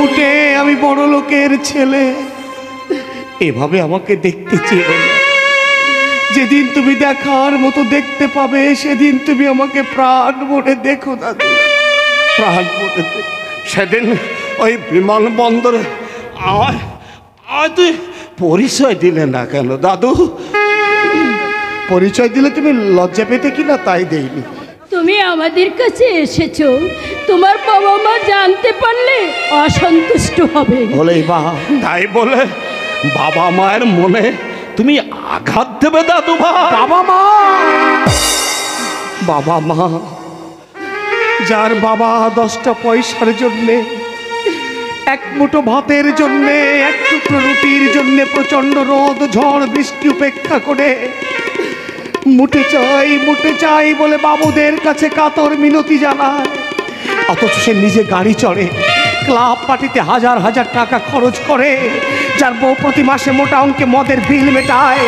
মুটে আমি বড় লোকের ছেলে, এভাবে আমাকে দেখতে চেও না। যেদিন তুমি দেখার মতো দেখতে পাবে সেদিন তুমি আমাকে প্রাণ ভরে দেখো দাদু, প্রাণ ভরে দেখো। সেদিন ওই বিমানবন্দরে তুই পরিচয় দিলে না কেন দাদু? পরিচয় দিলে তুমি লজ্জা পেতে কিনা তাই দেইনি। তুমি আমাদের কাছে এসেছো, তোমার বাবা মা জানতে পারলে অসন্তুষ্ট হবে। বলেই বা তাই বলে বাবা মায়ের মনে তুমি আঘাত দেবে দাদু ভাই? বাবা মা, বাবা মা, যার বাবা 10টা পয়সার জন্যে, এক মুঠো ভাতের জন্যে, এক টুকরো রুটির জন্যে প্রচন্ড রোদ ঝড় বৃষ্টি উপেক্ষা করে মুঠে চাই বলে বাবুদের কাছে কাতর মিনতি জানায়, অথচ সে নিজে গাড়ি চড়ে, ক্লাব পার্টিতে হাজার হাজার টাকা খরচ করে, যার বউ প্রতি মাসে মোটা অঙ্কে মদের বিল মেটায়,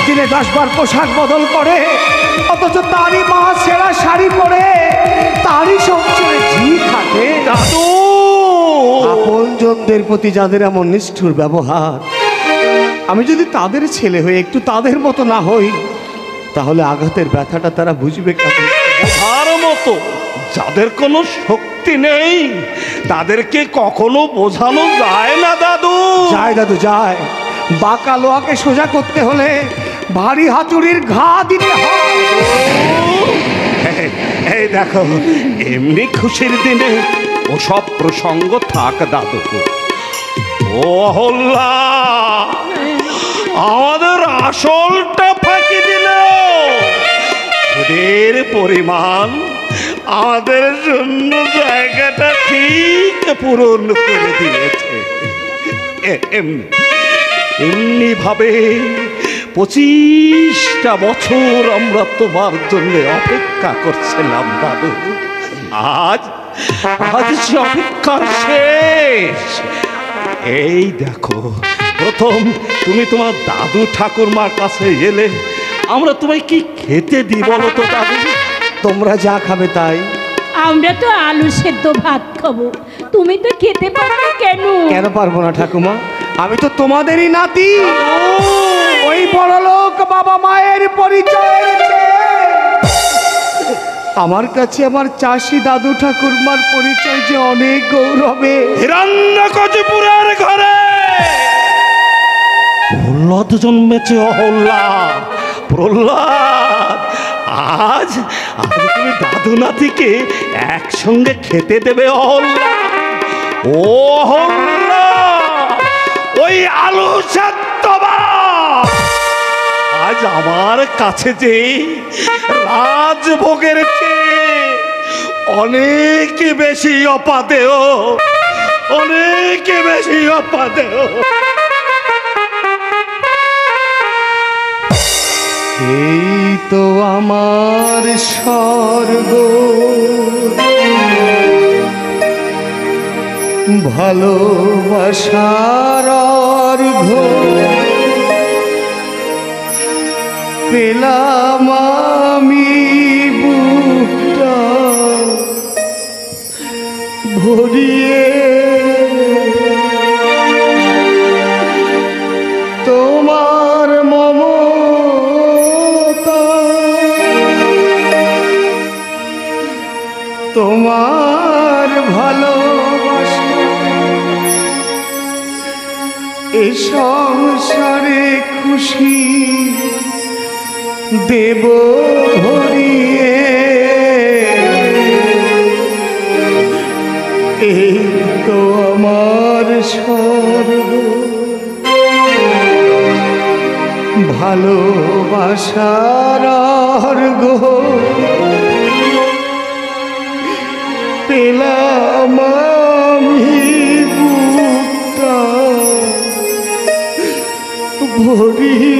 দিনে 10 বার পোশাক বদল করে, অথচ তারই মা সেরা শাড়ি পরে তারই সংসারে ঝি খাটে। দাদু, আপনজনদের প্রতি যাদের এমন নিষ্ঠুর ব্যবহার, আমি যদি তাদের ছেলে হয়ে একটু তাদের মতো না হই, তাহলে আঘাতের ব্যথাটা তারা বুঝবে কেমন? বোঝার মতো যাদের কোনো শক্তি নেই তাদেরকে কখনো বোঝানো যায় না দাদু। যায় দাদু যায়, বাঁকা লোহাকে সোজা করতে হলে ভারী হাতুড়ির ঘা দিতে হয়। এই দেখো, এমনি খুশির দিনে ওসব প্রসঙ্গ থাক দাদু। ও অহল্যা, আমাদের আসলটা ফাঁকি দিল। ওদের পরিমাণ আমাদের জন্য জায়গাটা ঠিক পূরণ করে দিয়েছে। এমনি ভাবে 25টা বছর আমরা তোমার জন্য অপেক্ষা করছিলাম দাদু। আজ সে অপেক্ষা শেষ। এই দেখো, প্রথম তুমি তোমার দাদু ঠাকুরমার কাছে এলে, আমরা তোমায় কি খেতে দিই বলো তো দাদু? তোমরা যা খাবে তাই। আমরা তো আলু সেদ্ধ ভাত খাবো, তুমি তো খেতে পারবে কেন? কেন পারবো না ঠাকুমা, আমি তো তোমাদেরই নাতি। ওই বড়লোক বাবা মায়ের পরিচয় আমার কাছে আমার চাষি দাদু ঠাকুরমার পরিচয় যে অনেক গৌরবে। হিরণ্যকশিপুরের ঘরে প্রহ্লাদ জন্মেছে। অহল্যা, প্রহ্লাদ, আজ তুমি দাদু নাতিকে একসঙ্গে খেতে দেবে অহল্যা। ও অহল্যা, ওই আলু সেদ্ধ ভাত আজ আমার কাছে যে রাজভোগের চেয়ে অনেক বেশি অপাদেয়, অনেক বেশি অপাদেয়। এই তো আমার স্বর্গ, ভালোবাসার অর্ঘ পেলাম আমি বুকটা ভরিয়ে। তোমার মমতা, তোমার ভালোবাসা এ সংসারে খুশি দেব ভরিয়ে। এই তো আমার স্বর্গ, ভালোবাসার অর্ঘ পেলাম আমি বুকটা ভরিয়ে।